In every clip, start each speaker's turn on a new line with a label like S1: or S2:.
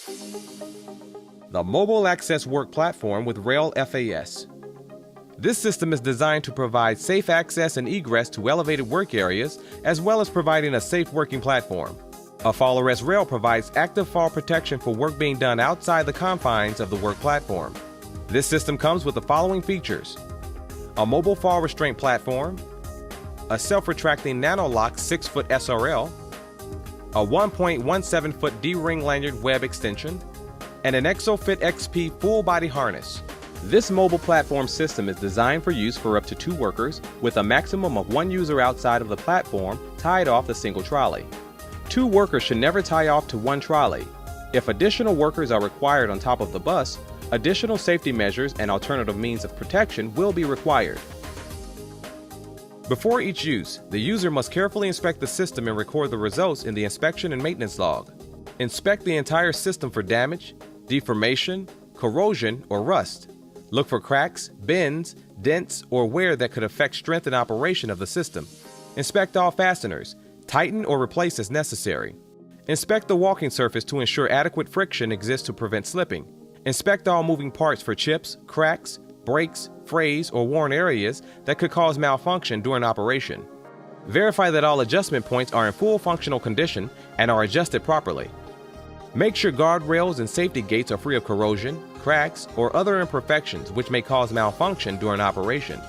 S1: The Mobile Access Work Platform with Rail FAS. This system is designed to provide safe access and egress to elevated work areas, as well as providing a safe working platform. A fall arrest rail provides active fall protection for work being done outside the confines of the work platform. This system comes with the following features: a mobile fall restraint platform, a self-retracting NanoLock 6-foot SRL, a 1.17-foot D-ring lanyard web extension, and an ExoFit XP full-body harness. This mobile platform system is designed for use for up to 2 workers, with a maximum of 1 user outside of the platform tied off the single trolley. 2 workers should never tie off to 1 trolley. If additional workers are required on top of the bus, additional safety measures and alternative means of protection will be required. Before each use, the user must carefully inspect the system and record the results in the inspection and maintenance log. Inspect the entire system for damage, deformation, corrosion, or rust. Look for cracks, bends, dents, or wear that could affect strength and operation of the system. Inspect all fasteners. Tighten or replace as necessary. Inspect the walking surface to ensure adequate friction exists to prevent slipping. Inspect all moving parts for chips, cracks, breaks, frays, or worn areas that could cause malfunction during operation. Verify that all adjustment points are in full functional condition and are adjusted properly. Make sure guardrails and safety gates are free of corrosion, cracks, or other imperfections which may cause malfunction during operation.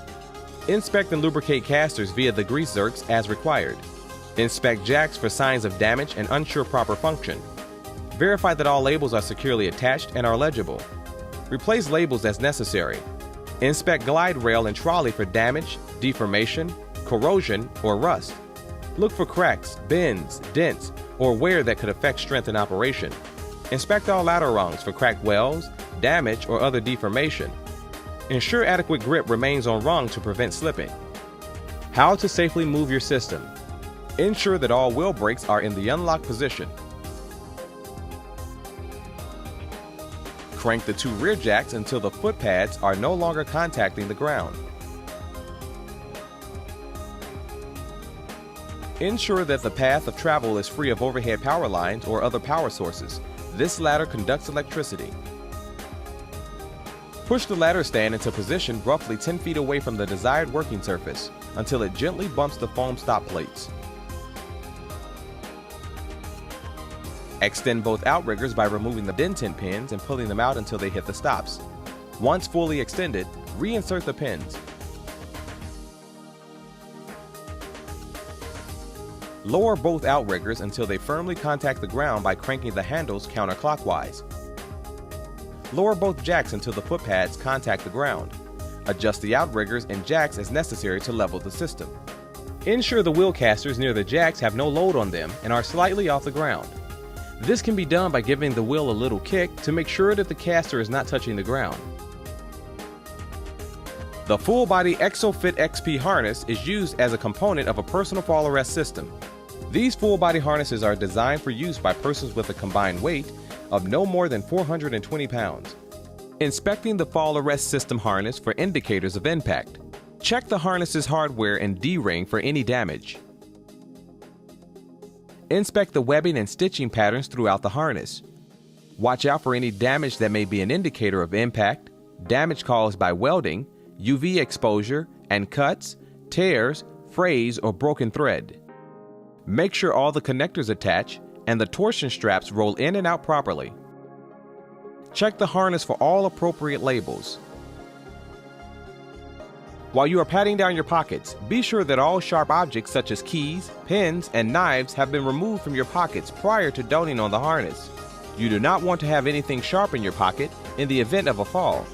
S1: Inspect and lubricate casters via the grease zerks as required. Inspect jacks for signs of damage and unsure proper function. Verify that all labels are securely attached and are legible. Replace labels as necessary. Inspect glide rail and trolley for damage, deformation, corrosion, or rust. Look for cracks, bends, dents, or wear that could affect strength in operation. Inspect all ladder rungs for cracked welds, damage, or other deformation. Ensure adequate grip remains on rung to prevent slipping. How to safely move your system. Ensure that all wheel brakes are in the unlocked position. Crank the 2 rear jacks until the foot pads are no longer contacting the ground. Ensure that the path of travel is free of overhead power lines or other power sources. This ladder conducts electricity. Push the ladder stand into position roughly 10 feet away from the desired working surface until it gently bumps the foam stop plates. Extend both outriggers by removing the detent pins and pulling them out until they hit the stops. Once fully extended, reinsert the pins. Lower both outriggers until they firmly contact the ground by cranking the handles counterclockwise. Lower both jacks until the foot pads contact the ground. Adjust the outriggers and jacks as necessary to level the system. Ensure the wheel casters near the jacks have no load on them and are slightly off the ground. This can be done by giving the wheel a little kick to make sure that the caster is not touching the ground. The full-body ExoFit XP harness is used as a component of a personal fall arrest system. These full-body harnesses are designed for use by persons with a combined weight of no more than 420 pounds. Inspecting the fall arrest system harness for indicators of impact. Check the harness's hardware and D-ring for any damage. Inspect the webbing and stitching patterns throughout the harness. Watch out for any damage that may be an indicator of impact, damage caused by welding, UV exposure, and cuts, tears, frays, or broken thread. Make sure all the connectors attach and the torsion straps roll in and out properly. Check the harness for all appropriate labels. While you are patting down your pockets, be sure that all sharp objects such as keys, pens, and knives have been removed from your pockets prior to donning on the harness. You do not want to have anything sharp in your pocket in the event of a fall.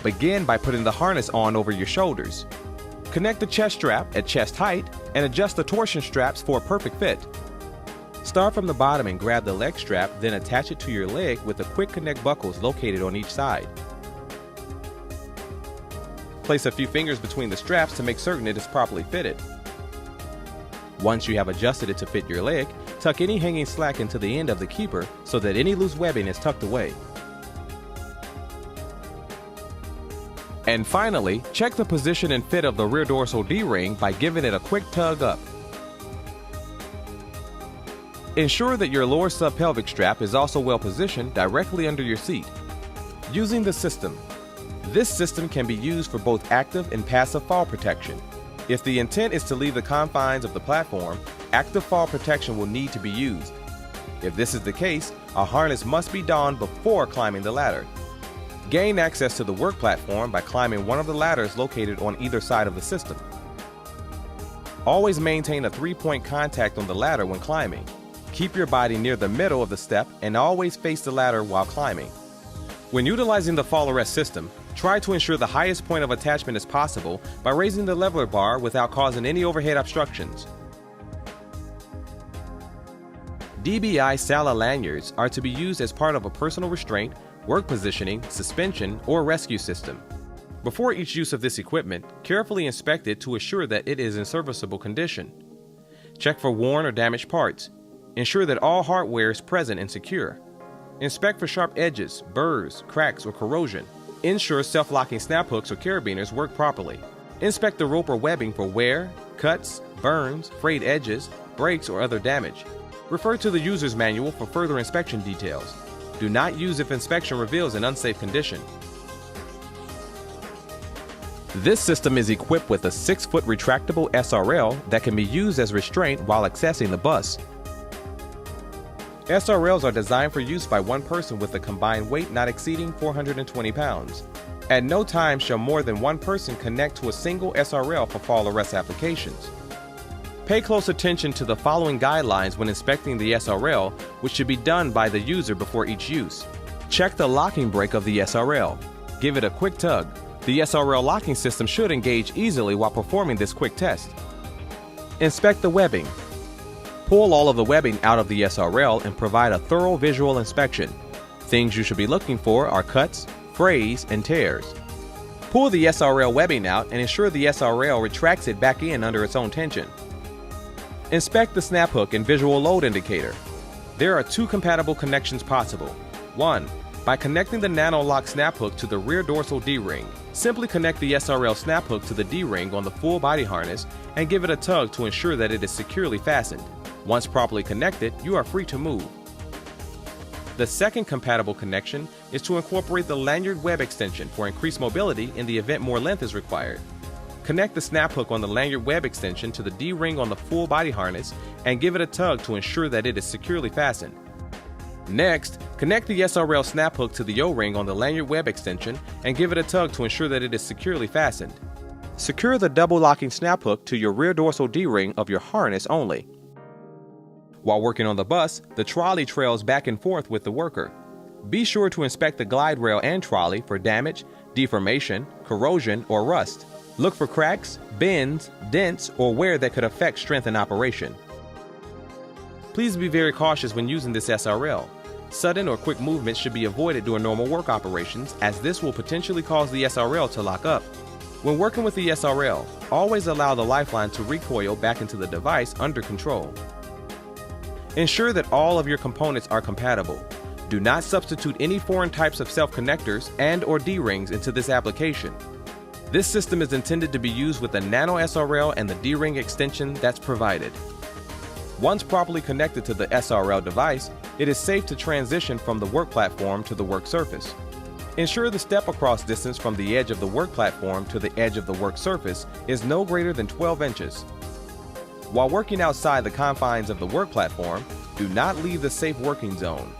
S1: Begin by putting the harness on over your shoulders. Connect the chest strap at chest height and adjust the torsion straps for a perfect fit. Start from the bottom and grab the leg strap, then attach it to your leg with the quick connect buckles located on each side. Place a few fingers between the straps to make certain it is properly fitted. Once you have adjusted it to fit your leg, tuck any hanging slack into the end of the keeper so that any loose webbing is tucked away. And finally, check the position and fit of the rear dorsal D-ring by giving it a quick tug up. Ensure that your lower subpelvic strap is also well positioned directly under your seat. Using the system. This system can be used for both active and passive fall protection. If the intent is to leave the confines of the platform, active fall protection will need to be used. If this is the case, a harness must be donned before climbing the ladder. Gain access to the work platform by climbing one of the ladders located on either side of the system. Always maintain a 3-point contact on the ladder when climbing. Keep your body near the middle of the step and always face the ladder while climbing. When utilizing the fall arrest system, try to ensure the highest point of attachment is possible by raising the leveler bar without causing any overhead obstructions. DBI SALA lanyards are to be used as part of a personal restraint, work positioning, suspension, or rescue system. Before each use of this equipment, carefully inspect it to assure that it is in serviceable condition. Check for worn or damaged parts. Ensure that all hardware is present and secure. Inspect for sharp edges, burrs, cracks, or corrosion. Ensure self-locking snap hooks or carabiners work properly. Inspect the rope or webbing for wear, cuts, burns, frayed edges, breaks, or other damage. Refer to the user's manual for further inspection details. Do not use if inspection reveals an unsafe condition. This system is equipped with a 6-foot retractable SRL that can be used as restraint while accessing the bus. SRLs are designed for use by one person with a combined weight not exceeding 420 pounds. At no time shall more than one person connect to a single SRL for fall arrest applications. Pay close attention to the following guidelines when inspecting the SRL, which should be done by the user before each use. Check the locking brake of the SRL. Give it a quick tug. The SRL locking system should engage easily while performing this quick test. Inspect the webbing. Pull all of the webbing out of the SRL and provide a thorough visual inspection. Things you should be looking for are cuts, frays, and tears. Pull the SRL webbing out and ensure the SRL retracts it back in under its own tension. Inspect the snap hook and visual load indicator. There are 2 compatible connections possible. 1. By connecting the Nano-Lock snap hook to the rear dorsal D-ring. Simply connect the SRL snap hook to the D-ring on the full body harness and give it a tug to ensure that it is securely fastened. Once properly connected, you are free to move. The second compatible connection is to incorporate the lanyard web extension for increased mobility in the event more length is required. Connect the snap hook on the lanyard web extension to the D-ring on the full body harness and give it a tug to ensure that it is securely fastened. Next, connect the SRL snap hook to the O-ring on the lanyard web extension and give it a tug to ensure that it is securely fastened. Secure the double locking snap hook to your rear dorsal D-ring of your harness only. While working on the bus, the trolley trails back and forth with the worker. Be sure to inspect the glide rail and trolley for damage, deformation, corrosion, or rust. Look for cracks, bends, dents, or wear that could affect strength in operation. Please be very cautious when using this SRL. Sudden or quick movements should be avoided during normal work operations, as this will potentially cause the SRL to lock up. When working with the SRL, always allow the lifeline to recoil back into the device under control. Ensure that all of your components are compatible. Do not substitute any foreign types of self-connectors and/or D-rings into this application. This system is intended to be used with the Nano SRL and the D-ring extension that's provided. Once properly connected to the SRL device, it is safe to transition from the work platform to the work surface. Ensure the step across distance from the edge of the work platform to the edge of the work surface is no greater than 12 inches. While working outside the confines of the work platform, do not leave the safe working zone.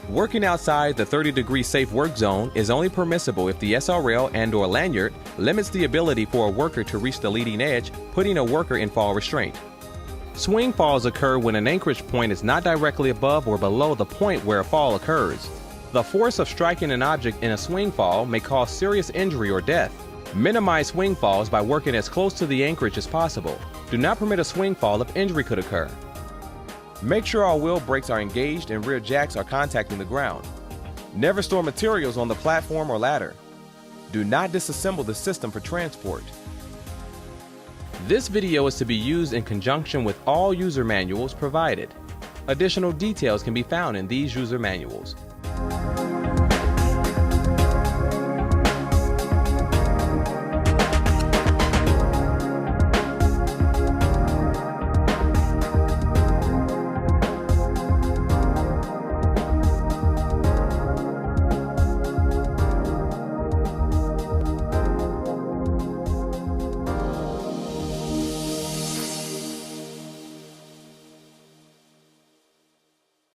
S1: Working outside the 30-degree safe work zone is only permissible if the SRL and/or lanyard limits the ability for a worker to reach the leading edge, putting a worker in fall restraint. Swing falls occur when an anchorage point is not directly above or below the point where a fall occurs. The force of striking an object in a swing fall may cause serious injury or death. Minimize swing falls by working as close to the anchorage as possible. Do not permit a swing fall if injury could occur. Make sure all wheel brakes are engaged and rear jacks are contacting the ground. Never store materials on the platform or ladder. Do not disassemble the system for transport. This video is to be used in conjunction with all user manuals provided. Additional details can be found in these user manuals.